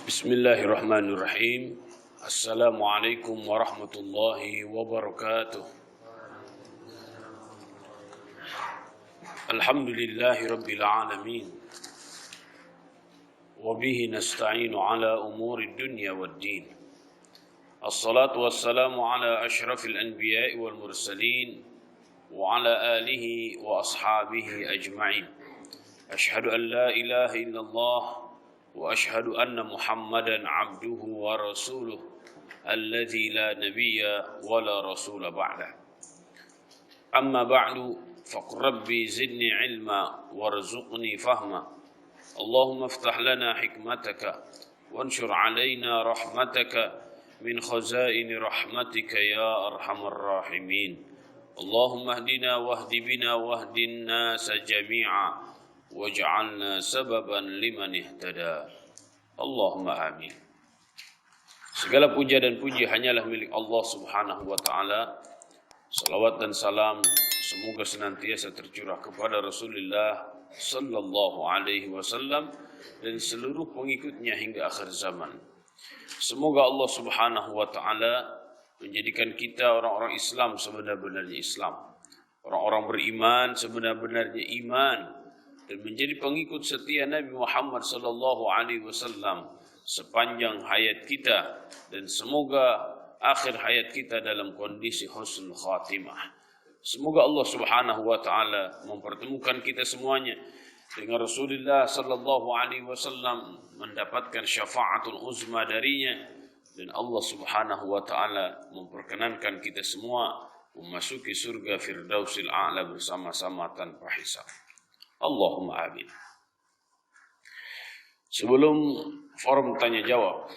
Bismillahirrahmanirrahim. Assalamualaikum warahmatullahi wabarakatuh. Alhamdulillahi rabbil alamin. Wabihi nasta'inu ala umuri dunya waddin. Assalatu wassalamu ala ashrafil anbiya'i wal mursalin wa ala alihi wa ashabihi ajma'in. Ashhadu an la ilaha illallah وأشهد أن محمدا عبده ورسوله الذي لا نبي ولا رسول بعده أما بعد فقل ربي زدني علما وارزقني فهما اللهم افتح لنا حكمتك وانشر علينا رحمتك من خزائن رحمتك يا أرحم الراحمين اللهم اهدنا واهد بنا واهد الناس جميعا waj'alna sababan liman ihtada. Allahumma amin. Segala puja dan puji hanyalah milik Allah Subhanahu wa taala. Salawat dan salam semoga senantiasa tercurah kepada Rasulullah sallallahu alaihi wasallam dan seluruh pengikutnya hingga akhir zaman. Semoga Allah Subhanahu wa taala menjadikan kita orang-orang Islam sebenar-benarnya Islam. Orang-orang beriman sebenar-benarnya iman. Dan menjadi pengikut setia Nabi Muhammad sallallahu alaihi wasallam sepanjang hayat kita dan semoga akhir hayat kita dalam kondisi husnul khatimah. Semoga Allah Subhanahu wa taala mempertemukan kita semuanya dengan Rasulullah sallallahu alaihi wasallam mendapatkan syafaatul uzma darinya dan Allah Subhanahu wa taala memperkenankan kita semua memasuki surga Firdausil A'la bersama-sama tanpa hisab. Allahumma amin. Sebelum forum tanya jawab,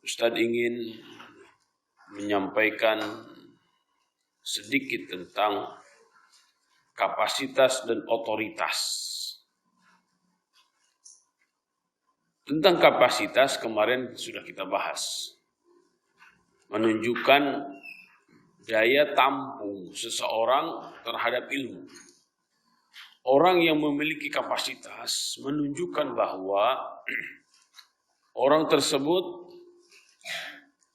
Ustaz ingin menyampaikan sedikit tentang kapasitas dan otoritas. Tentang kapasitas kemarin sudah kita bahas. Menunjukkan daya tampung seseorang terhadap ilmu. Orang yang memiliki kapasitas menunjukkan bahwa orang tersebut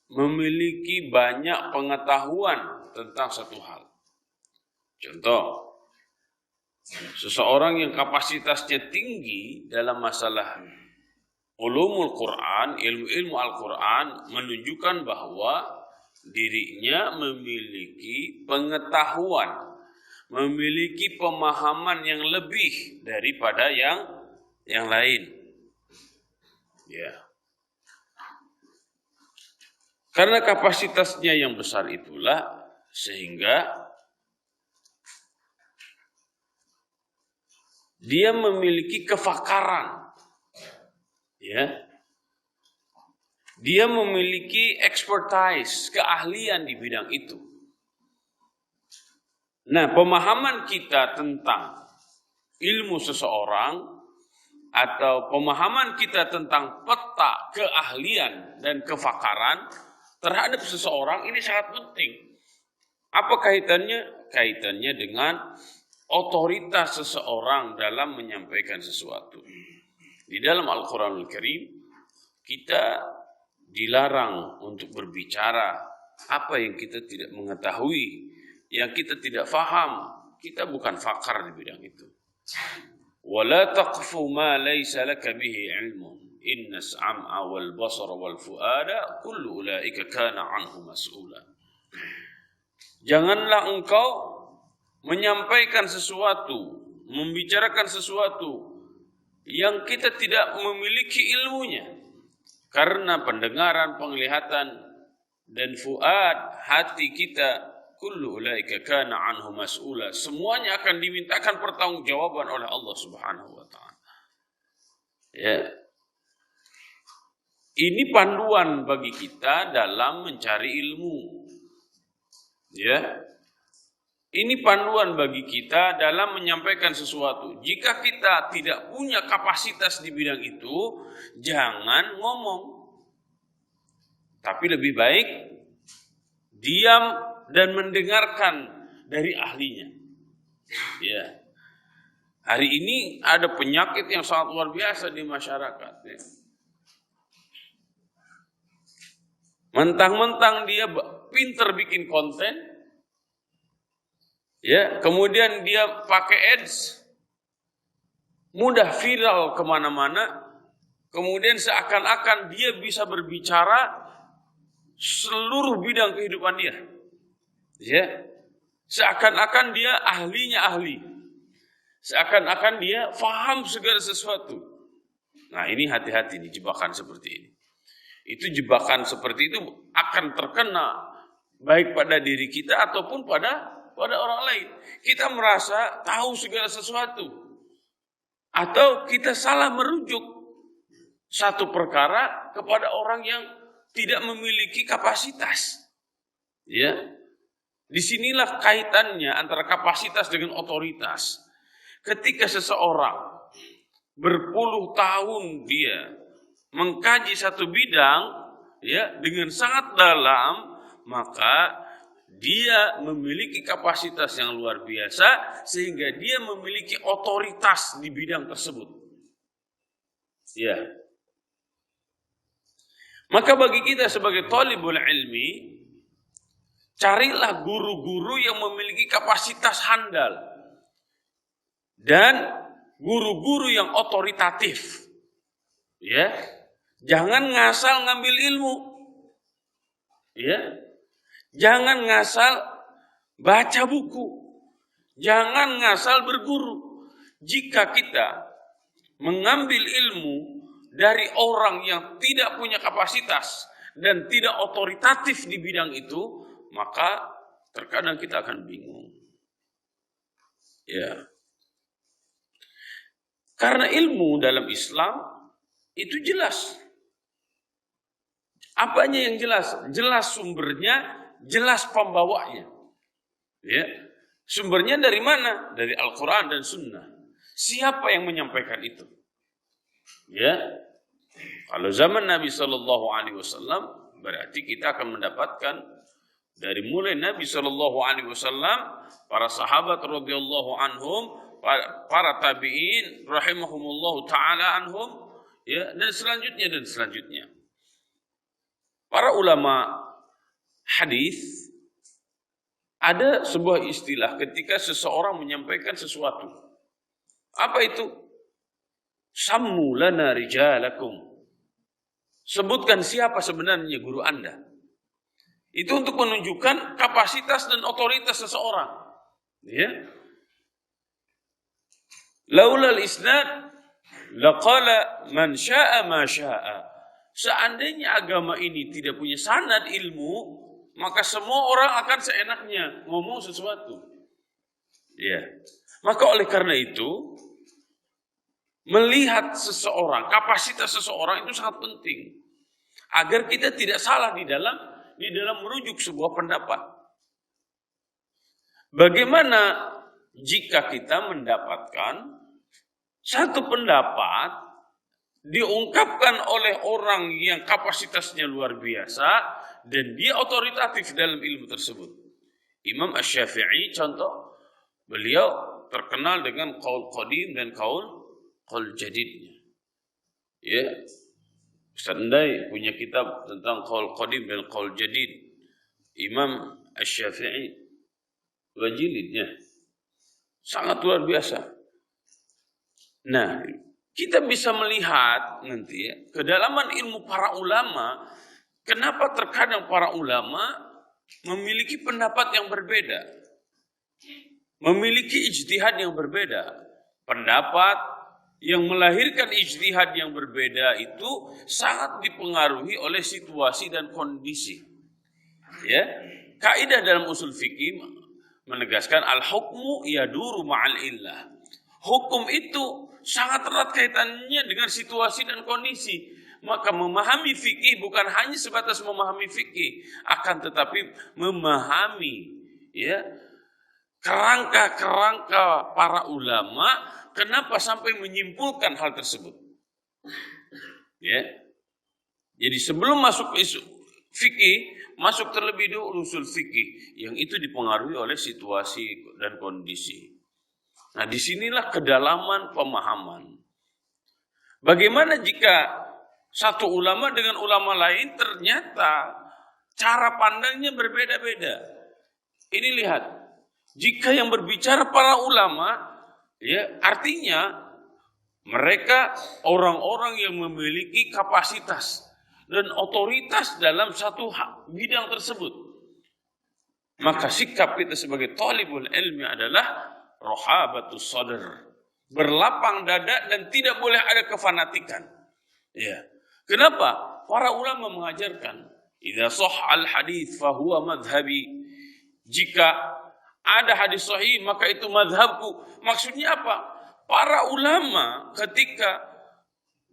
memiliki banyak pengetahuan tentang satu hal. Contoh, seseorang yang kapasitasnya tinggi dalam masalah ulumul Quran, ilmu-ilmu Al-Quran menunjukkan bahwa dirinya memiliki pengetahuan, memiliki pemahaman yang lebih daripada yang lain. Ya. Karena kapasitasnya yang besar itulah sehingga dia memiliki kefakaran. Ya. Dia memiliki expertise, keahlian di bidang itu. Nah, pemahaman kita tentang ilmu seseorang atau pemahaman kita tentang peta keahlian dan kefakaran terhadap seseorang ini sangat penting. Apa kaitannya? Kaitannya dengan otoritas seseorang dalam menyampaikan sesuatu. Di dalam Al-Quranul Karim, kita dilarang untuk berbicara apa yang kita tidak mengetahui, yang kita tidak faham. Kita bukan fakar di bidang itu. Wala taqfu ma laysa laka bihi ilmun inna as-sam'a wal basara wal fuada kullu ulaika kana anhu mas'ula. Janganlah engkau menyampaikan sesuatu, membicarakan sesuatu yang kita tidak memiliki ilmunya. Karena pendengaran, penglihatan dan fuad, hati kita, kullu ulaika kana anhu mas'ula, semuanya akan dimintakan pertanggungjawaban oleh Allah Subhanahu wa taala. Ya. Ini panduan bagi kita dalam mencari ilmu. Ya. Ini panduan bagi kita dalam menyampaikan sesuatu. Jika kita tidak punya kapasitas di bidang itu, jangan ngomong. Tapi lebih baik diam dan mendengarkan dari ahlinya. Ya. Hari ini ada penyakit yang sangat luar biasa di masyarakat. Ya. Mentang-mentang dia pinter bikin konten, ya, kemudian dia pakai ads, mudah viral kemana-mana, kemudian seakan-akan dia bisa berbicara seluruh bidang kehidupan dia, ya, seakan-akan dia ahlinya ahli, seakan-akan dia paham segala sesuatu. Nah, ini hati-hati nih jebakan seperti ini. Itu jebakan seperti itu akan terkena baik pada diri kita ataupun pada orang lain. Kita merasa tahu segala sesuatu, atau kita salah merujuk satu perkara kepada orang yang tidak memiliki kapasitas. Ya, disinilah kaitannya antara kapasitas dengan otoritas. Ketika seseorang berpuluh tahun dia mengkaji satu bidang, ya, dengan sangat dalam, maka dia memiliki kapasitas yang luar biasa sehingga dia memiliki otoritas di bidang tersebut. Ya. Maka bagi kita sebagai thalibul ilmi, carilah guru-guru yang memiliki kapasitas handal dan guru-guru yang otoritatif. Ya. Jangan ngasal ngambil ilmu. Ya. Jangan ngasal baca buku. Jangan ngasal berguru. Jika kita mengambil ilmu dari orang yang tidak punya kapasitas dan tidak otoritatif di bidang itu, maka terkadang kita akan bingung. Ya. Karena ilmu dalam Islam itu jelas. Apanya yang jelas? Jelas sumbernya, jelas pembawanya. Ya. Sumbernya dari mana? Dari Al-Quran dan Sunnah. Siapa yang menyampaikan itu? Ya. Kalau zaman Nabi SAW, berarti kita akan mendapatkan dari mulai Nabi SAW, para sahabat radhiyallahu anhum, para tabi'in rahimahumullahu ta'ala anhum, ya, dan selanjutnya. Para ulama hadis, ada sebuah istilah ketika seseorang menyampaikan sesuatu. Apa itu? Sammu lana rijalakum. Sebutkan siapa sebenarnya guru Anda. Itu untuk menunjukkan kapasitas dan otoritas seseorang. Ya. Laulal isnad laqala man syaa ma syaa. Seandainya agama ini tidak punya sanad ilmu, maka semua orang akan seenaknya ngomong sesuatu. Ya. Maka oleh karena itu, melihat seseorang, kapasitas seseorang itu sangat penting agar kita tidak salah di dalam merujuk sebuah pendapat. Bagaimana jika kita mendapatkan satu pendapat diungkapkan oleh orang yang kapasitasnya luar biasa dan dia otoritatif dalam ilmu tersebut? Imam Asy-Syafi'i contoh, beliau terkenal dengan qaul qadim dan qaul jadidnya. Ya. Ustaz Ndai punya kitab tentang qaul qadim dan qaul jadid. Imam Asy-Syafi'i wajilidnya sangat luar biasa. Nah, kita bisa melihat nanti ya, kedalaman ilmu para ulama. Kenapa terkadang para ulama memiliki pendapat yang berbeda, memiliki ijtihad yang berbeda. Pendapat yang melahirkan ijtihad yang berbeda itu sangat dipengaruhi oleh situasi dan kondisi. Ya, kaidah dalam usul fikih menegaskan al-hukmu yaduru ma'al illah. Hukum itu sangat erat kaitannya dengan situasi dan kondisi. Maka memahami fikih bukan hanya sebatas memahami fikih, akan tetapi memahami, ya, kerangka-kerangka para ulama kenapa sampai menyimpulkan hal tersebut. Ya. Jadi sebelum masuk isu fikih, masuk terlebih dahulu usul fikih yang itu dipengaruhi oleh situasi dan kondisi. Nah, disinilah kedalaman pemahaman. Bagaimana jika satu ulama dengan ulama lain ternyata cara pandangnya berbeda-beda. Ini lihat, jika yang berbicara para ulama, ya artinya mereka orang-orang yang memiliki kapasitas dan otoritas dalam satu bidang tersebut. Maka sikap kita sebagai thalibul ilmi adalah rohabatus sadr, berlapang dada dan tidak boleh ada kefanatikan. Ya. Kenapa? Para ulama mengajarkan, idza shahhal hadits fa huwa madhhabi. Jika ada hadis sahih maka itu madhabku. Maksudnya apa? Para ulama ketika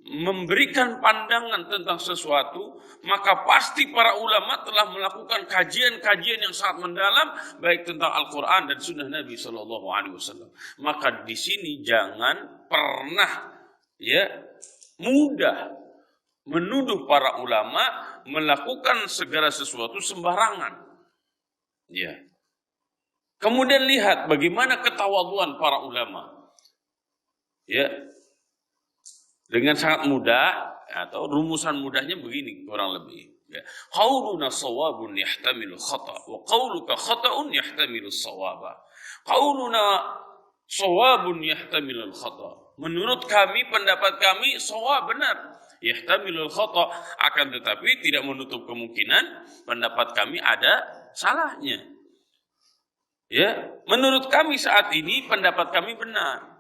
memberikan pandangan tentang sesuatu, maka pasti para ulama telah melakukan kajian-kajian yang sangat mendalam baik tentang Al-Quran dan Sunnah Nabi SAW. Maka di sini jangan pernah mudah menuduh para ulama melakukan segala sesuatu sembarangan. Ya. Kemudian lihat bagaimana ketawaduan para ulama. Ya, dengan sangat mudah atau rumusan mudahnya begini kurang lebih. Ya. Qauluna shawabun yahtamilu khata wa qauluka khata'un yahtamilu shawaba. Qauluna shawabun yahtamilu khata. Menurut kami, pendapat kami shawab benar. Yahtamilu khata, akan tetapi tidak menutup kemungkinan pendapat kami ada salahnya. Ya, menurut kami saat ini pendapat kami benar.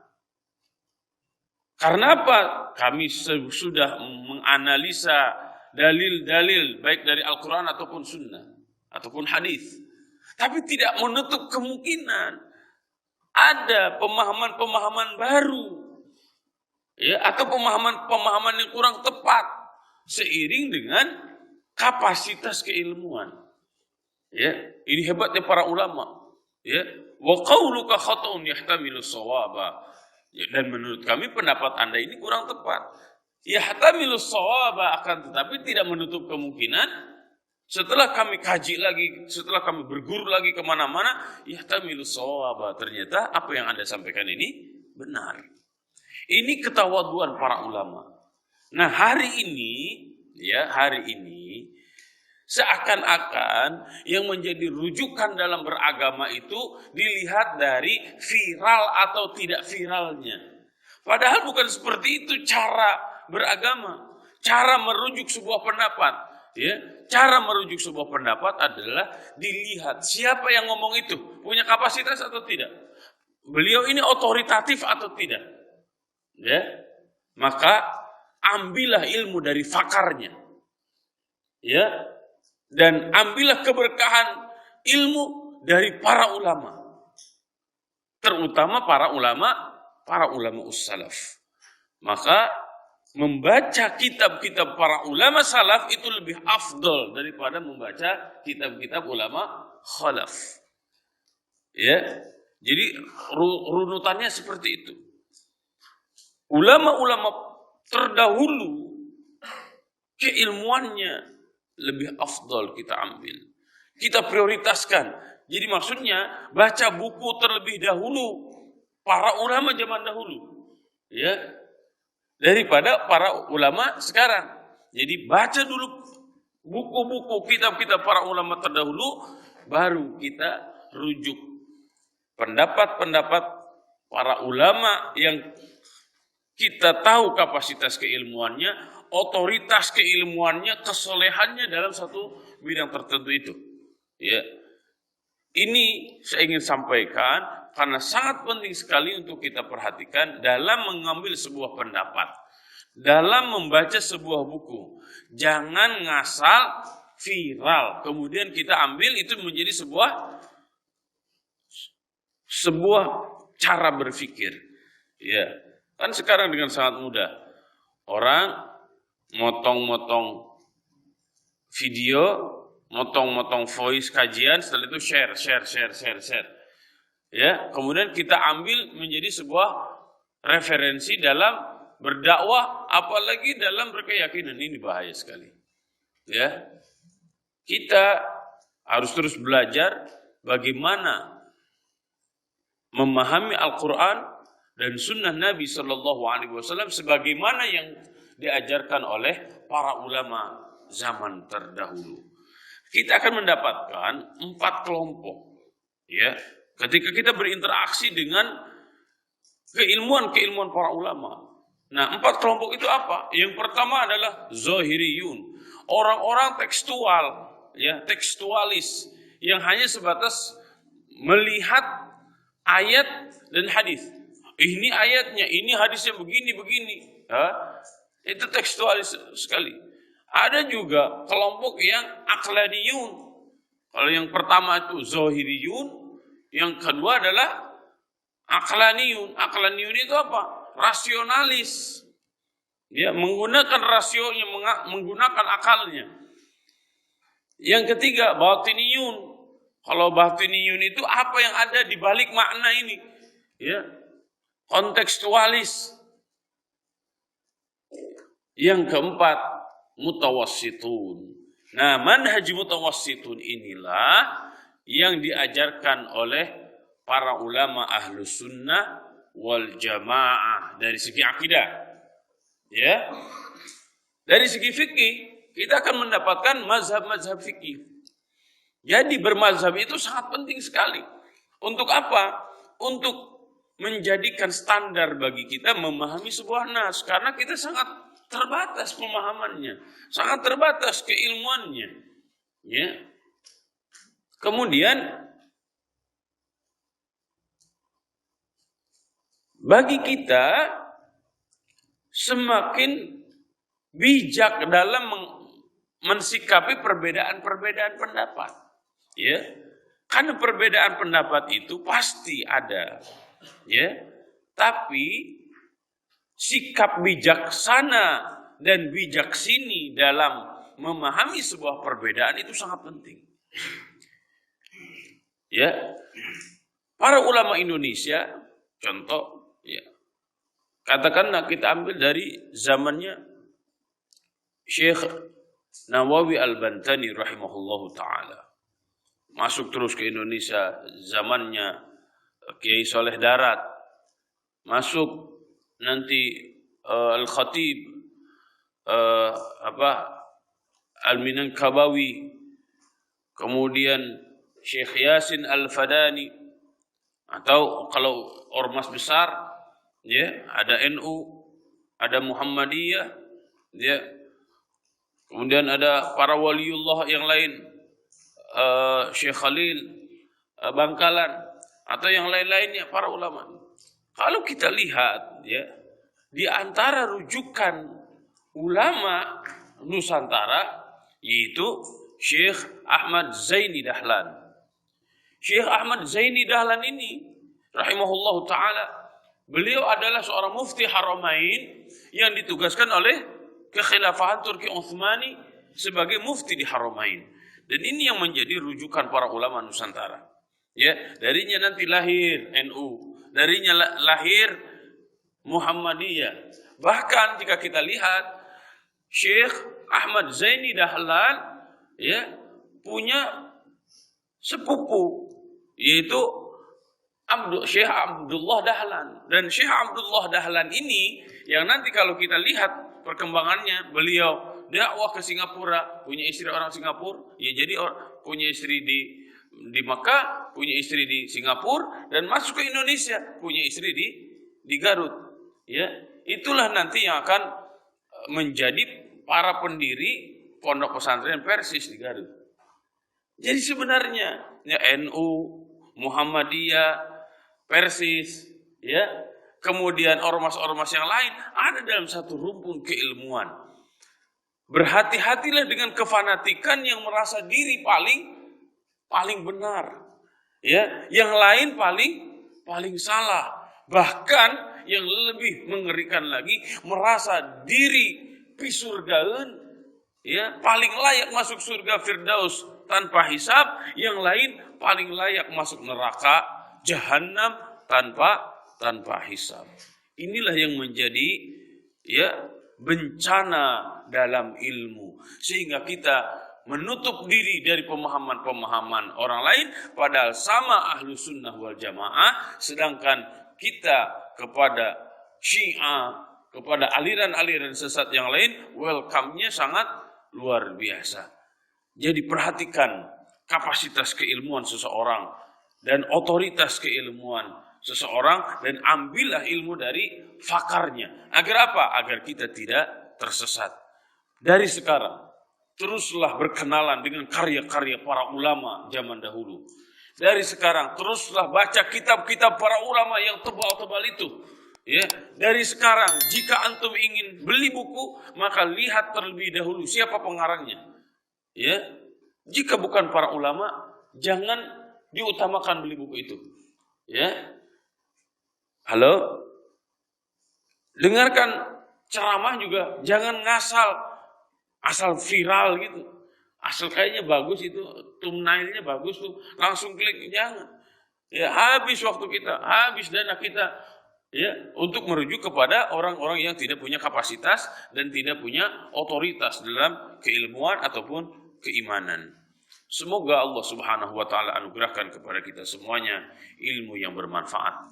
Karena apa? Kami sudah menganalisa dalil-dalil baik dari Al-Quran ataupun Sunnah ataupun hadis. Tapi tidak menutup kemungkinan ada pemahaman-pemahaman baru, ya, atau pemahaman-pemahaman yang kurang tepat seiring dengan kapasitas keilmuan. Ya, ini hebatnya para ulama. Ya, wa qauluka khata'un yahtamilu shawaba. Ya, dan menurut kami pendapat Anda ini kurang tepat. Yahtamilu shawaba, akan tetapi tidak menutup kemungkinan setelah kami kaji lagi, setelah kami berguru lagi kemana-mana, yahtamilu shawaba, ternyata apa yang Anda sampaikan ini benar. Ini ketawaduan para ulama. Nah hari ini seakan-akan yang menjadi rujukan dalam beragama itu dilihat dari viral atau tidak viralnya. Padahal bukan seperti itu cara beragama. Cara merujuk sebuah pendapat. Ya, cara merujuk sebuah pendapat adalah dilihat siapa yang ngomong itu. Punya kapasitas atau tidak. Beliau ini otoritatif atau tidak. Ya, maka ambillah ilmu dari fakarnya. Ya, dan ambillah keberkahan ilmu dari para ulama. Terutama para ulama ussalaf. Maka membaca kitab-kitab para ulama salaf itu lebih afdol daripada membaca kitab-kitab ulama khalaf. Ya. Jadi runutannya seperti itu. Ulama-ulama terdahulu keilmuannya lebih afdal kita ambil. Kita prioritaskan. Jadi maksudnya baca buku terlebih dahulu para ulama zaman dahulu. Ya. Daripada para ulama sekarang. Jadi baca dulu buku-buku kitab-kitab para ulama terdahulu, baru kita rujuk pendapat-pendapat para ulama yang kita tahu kapasitas keilmuannya, otoritas keilmuannya, kesolehannya dalam satu bidang tertentu itu. Ya. Ini saya ingin sampaikan karena sangat penting sekali untuk kita perhatikan dalam mengambil sebuah pendapat, dalam membaca sebuah buku. Jangan ngasal viral, kemudian kita ambil itu menjadi sebuah cara berpikir. Ya, kan sekarang dengan sangat mudah orang motong-motong video, motong-motong voice kajian, setelah itu share. Ya, kemudian kita ambil menjadi sebuah referensi dalam berdakwah, apalagi dalam berkeyakinan. Ini bahaya sekali. Ya, kita harus terus belajar bagaimana memahami Al-Quran dan Sunnah Nabi Sallallahu Alaihi Wasallam sebagaimana yang diajarkan oleh para ulama zaman terdahulu. kita akan mendapatkan 4 kelompok. Ya, ketika kita berinteraksi dengan keilmuan para ulama. Nah, 4 kelompok itu apa? Yang pertama adalah zahiriyun, orang-orang tekstual, ya, tekstualis yang hanya sebatas melihat ayat dan hadis. Ini ayatnya, ini hadisnya begini. Itu tekstualis sekali. Ada juga kelompok yang aqlaniyun. Kalau yang pertama itu zahiriyun, yang kedua adalah aqlaniyun. Aqlaniyun itu apa? Rasionalis. Ya, menggunakan rasionya, menggunakan akalnya. Yang ketiga, batiniyun. Kalau batiniyun itu apa yang ada di balik makna ini? Ya, kontekstualis. Yang keempat, mutawassitun. Nah, manhaj mutawassitun inilah yang diajarkan oleh para ulama ahlus sunnah wal jamaah dari segi akidah. Ya. Dari segi fikih, kita akan mendapatkan mazhab-mazhab fikih. Jadi bermazhab itu sangat penting sekali. Untuk apa? Untuk menjadikan standar bagi kita memahami sebuah nas. Karena kita sangat terbatas pemahamannya, sangat terbatas keilmuannya. Ya. Kemudian bagi kita semakin bijak dalam mensikapi perbedaan-perbedaan pendapat. Ya. Karena perbedaan pendapat itu pasti ada. Ya. Tapi sikap bijaksana dan bijaksini dalam memahami sebuah perbedaan itu sangat penting. Ya. Para ulama Indonesia, contoh, ya, katakanlah kita ambil dari zamannya Syekh Nawawi Al-Bantani rahimahullahu ta'ala. Masuk terus ke Indonesia zamannya Kiai Soleh Darat. Masuk nanti Al-Khatib Al-Minangkabawi. Kemudian Syekh Yasin Al-Fadani. Atau kalau ormas besar, ya, ada NU, ada Muhammadiyah, ya. Kemudian ada para waliullah yang lain, Syekh Khalil Bangkalan, atau yang lain-lainnya para ulama. Kalau kita lihat, ya, di antara rujukan ulama Nusantara yaitu Syekh Ahmad Zaini Dahlan. Syekh Ahmad Zaini Dahlan ini rahimahullahu ta'ala, beliau adalah seorang mufti Haramain yang ditugaskan oleh kekhilafahan Turki Utsmani sebagai mufti di Haramain. Dan ini yang menjadi rujukan para ulama Nusantara. Ya, darinya nanti lahir NU, darinya lahir Muhammadiyah. Bahkan jika kita lihat Syekh Ahmad Zaini Dahlan, ya, punya sepupu yaitu Syekh Abdullah Dahlan. Dan Syekh Abdullah Dahlan ini yang nanti kalau kita lihat perkembangannya, beliau dakwah ke Singapura, punya istri orang Singapura, ya, jadi punya istri di Makkah, punya istri di Singapura, dan masuk ke Indonesia, punya istri di Garut. Ya, itulah nanti yang akan menjadi para pendiri pondok pesantren Persis di Garut. Jadi sebenarnya ya, NU, Muhammadiyah, Persis, ya, kemudian ormas-ormas yang lain ada dalam satu rumpun keilmuan. Berhati-hatilah dengan kefanatikan yang merasa diri paling benar, ya, yang lain paling salah. Bahkan yang lebih mengerikan lagi, merasa diri pisurgaun, ya, paling layak masuk surga Firdaus tanpa hisab, yang lain paling layak masuk neraka Jahannam tanpa hisab. Inilah yang menjadi, ya, bencana dalam ilmu, sehingga kita menutup diri dari pemahaman-pemahaman orang lain, padahal sama ahlu sunnah wal jamaah, sedangkan kita kepada Syiah, kepada aliran-aliran sesat yang lain, welcome-nya sangat luar biasa. Jadi perhatikan kapasitas keilmuan seseorang dan otoritas keilmuan seseorang dan ambillah ilmu dari fakarnya. Agar apa? Agar kita tidak tersesat. Dari sekarang, teruslah berkenalan dengan karya-karya para ulama zaman dahulu. Dari sekarang, teruslah baca kitab-kitab para ulama yang tebal-tebal itu. Ya, dari sekarang, jika antum ingin beli buku, maka lihat terlebih dahulu siapa pengarangnya. Ya, jika bukan para ulama, jangan diutamakan beli buku itu. Ya, halo, dengarkan ceramah juga, jangan asal viral gitu. Asal kayaknya bagus itu, thumbnailnya bagus tuh, langsung klik, jangan. Ya, habis waktu kita, habis dana kita, ya, untuk merujuk kepada orang-orang yang tidak punya kapasitas dan tidak punya otoritas dalam keilmuan ataupun keimanan. Semoga Allah Subhanahu wa taala anugerahkan kepada kita semuanya ilmu yang bermanfaat.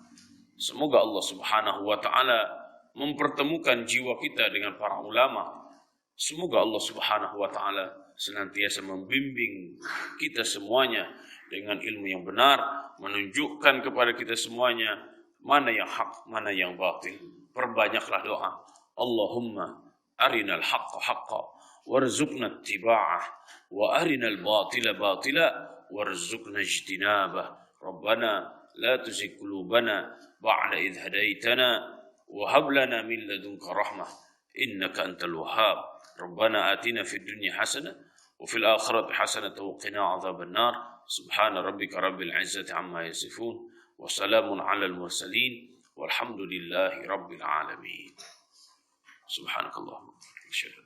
Semoga Allah Subhanahu wa taala mempertemukan jiwa kita dengan para ulama. Semoga Allah Subhanahu wa taala senantiasa membimbing kita semuanya dengan ilmu yang benar, menunjukkan kepada kita semuanya mana yang hak, mana yang batil. Perbanyaklah doa. Allahumma arinal haqqa haqqa warzuqna ittiba'ah wa arinal batila batila warzuqna ijtinabah. Rabbana la tuzigh qulubana ba'da idh hadaitana wa hab lana min ladunka rahmah innaka antal wahhab. Rabbana atina fid dunya hasanah wa fil akhirati hasanah wa qina adzaban nar. Subhana rabbika rabbil izzati amma yasifun wa salamun alal mursalin walhamdulillahi rabbil alamin. Subhanakallahumma wa bihamdika